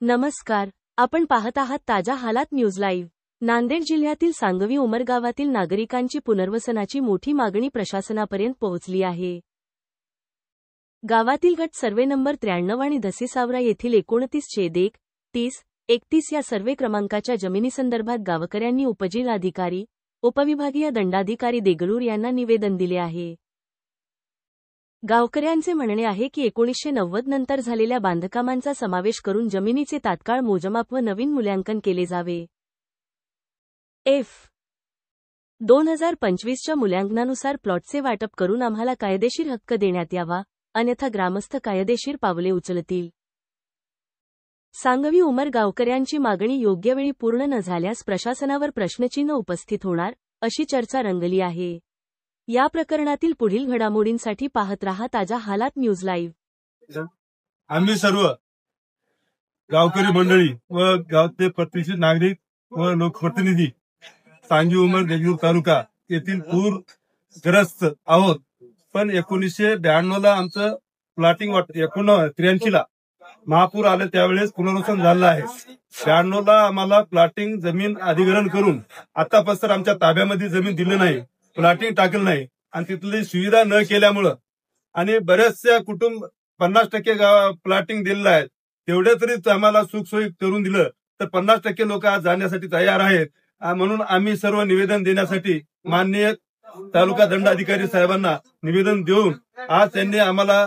नमस्कार, आपण पाहत आहात ताज्या हालात न्यूज लाईव्ह। नांदेड जिल्ह्यातील सांगवी उमरगावातील नागरिकांची पुनर्वसनाची मोठी मागणी प्रशासनापर्यंत पोहोचली आहे। गावातील गट सर्वे नंबर 93 आणि धसेसावरा येथील 29/1, 30/31 या सर्वे क्रमांकाच्या जमिनीसंदर्भात गावकऱ्यांनी उपजिल्हाधिकारी, उपविभागीय दंडाधिकारी देगलूर यांना निवेदन दिले आहे। गावकऱ्यांचे म्हणणे आहे की 1990 नंतर झालेल्या बांधकामांचा समावेश करून जमिनीचे तात्काळ मोजमाप व नवीन मूल्यांकन केले जावे। 2025च्या मूल्यांकनानुसार प्लॉटचे वाटप करून आम्हाला कायदेशीर हक्क देण्यात यावा, अन्यथा ग्रामस्थ कायदेशीर पावले उचलतील। सांगवी उमर गावकऱ्यांची मागणी योग्य वेळी पूर्ण न झाल्यास प्रशासनावर प्रश्नचिन्ह उपस्थित होणार, अशी चर्चा रंगली आहे। या प्रकरणातील पुढील घडामोडींसाठी पाहत रहा ताज्या हालात न्यूज लाईव्ह। आम्ही सर्व गावकरी मंडळी व गावचे प्रतिष्ठित नागरिक व लोकप्रतिनिधी सांगवी उमर देगलूर तालुका येथील पूरग्रस्त आहोत। पण 1992 ला आमचं प्लॉटिंग 83 ला महापूर आले त्यावेळेस पुनर्वसन झालं आहे। 92 ला आम्हाला प्लॉटिंग जमीन अधिग्रहण करून आतापासून आमच्या ताब्यामध्ये जमीन दिली नाही, प्लॉटिंग टाकलं नाही आणि तिथली सुविधा न केल्यामुळं आणि बऱ्याचशा कुटुंब 50% प्लॉटिंग दिलेलं आहे, तेवढे तरी आम्हाला सुखसोयी करून दिलं तर 50% लोक आज जाण्यासाठी तयार आहेत। म्हणून आम्ही सर्व निवेदन देण्यासाठी माननीय तालुका दंडाधिकारी साहेबांना निवेदन देऊन आज त्यांनी आम्हाला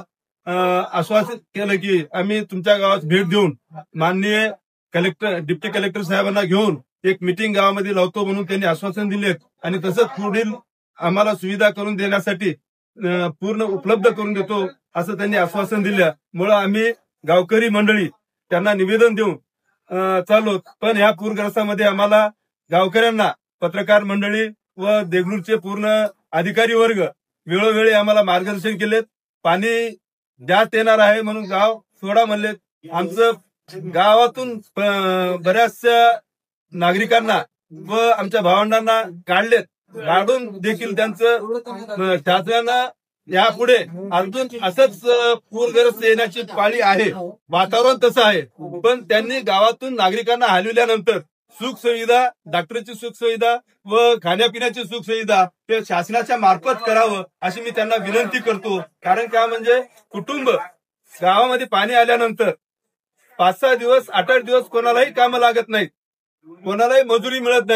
आश्वासित केलं की आम्ही तुमच्या गावात भेट देऊन माननीय कलेक्टर, डिप्टी कलेक्टर साहेबांना घेऊन एक मीटिंग गावामध्ये लावतो म्हणून त्यांनी आश्वासन दिले आणि तसंच पुढील आम्हाला सुविधा करून देण्यासाठी पूर्ण उपलब्ध करून देतो असं त्यांनी आश्वासन दिल्यामुळे आम्ही गावकरी मंडळी त्यांना निवेदन देऊन चाललो। पण या पूरग्रस्तामध्ये आम्हाला गावकऱ्यांना पत्रकार मंडळी व देगलूरचे पूर्ण अधिकारी वर्ग वेळोवेळी आम्हाला मार्गदर्शन केलेत। पाणी द्यात येणार आहे म्हणून गाव सोडा म्हणले। आमचं गावातून बऱ्याचशा नागरिकांना व आमच्या भावंडांना काढलेत, काढून देखील त्यांचं शासनानं यापुढे अजून असंच पूरग्रस्त येण्याची पाळी आहे, वातावरण तसं आहे। पण त्यांनी गावातून नागरिकांना हलविल्यानंतर सुख सुविधा, डॉक्टरची सुख सुविधा व खाण्यापिण्याची सुख सुविधा ते शासनाच्या मार्फत करावं अशी मी त्यांना विनंती करतो। कारण का म्हणजे कुटुंब गावामध्ये पाणी आल्यानंतर 5-6 दिवस 8-8 दिवस कोणालाही कामं लागत नाहीत, कोणालाही मजुरी मिळत नाही।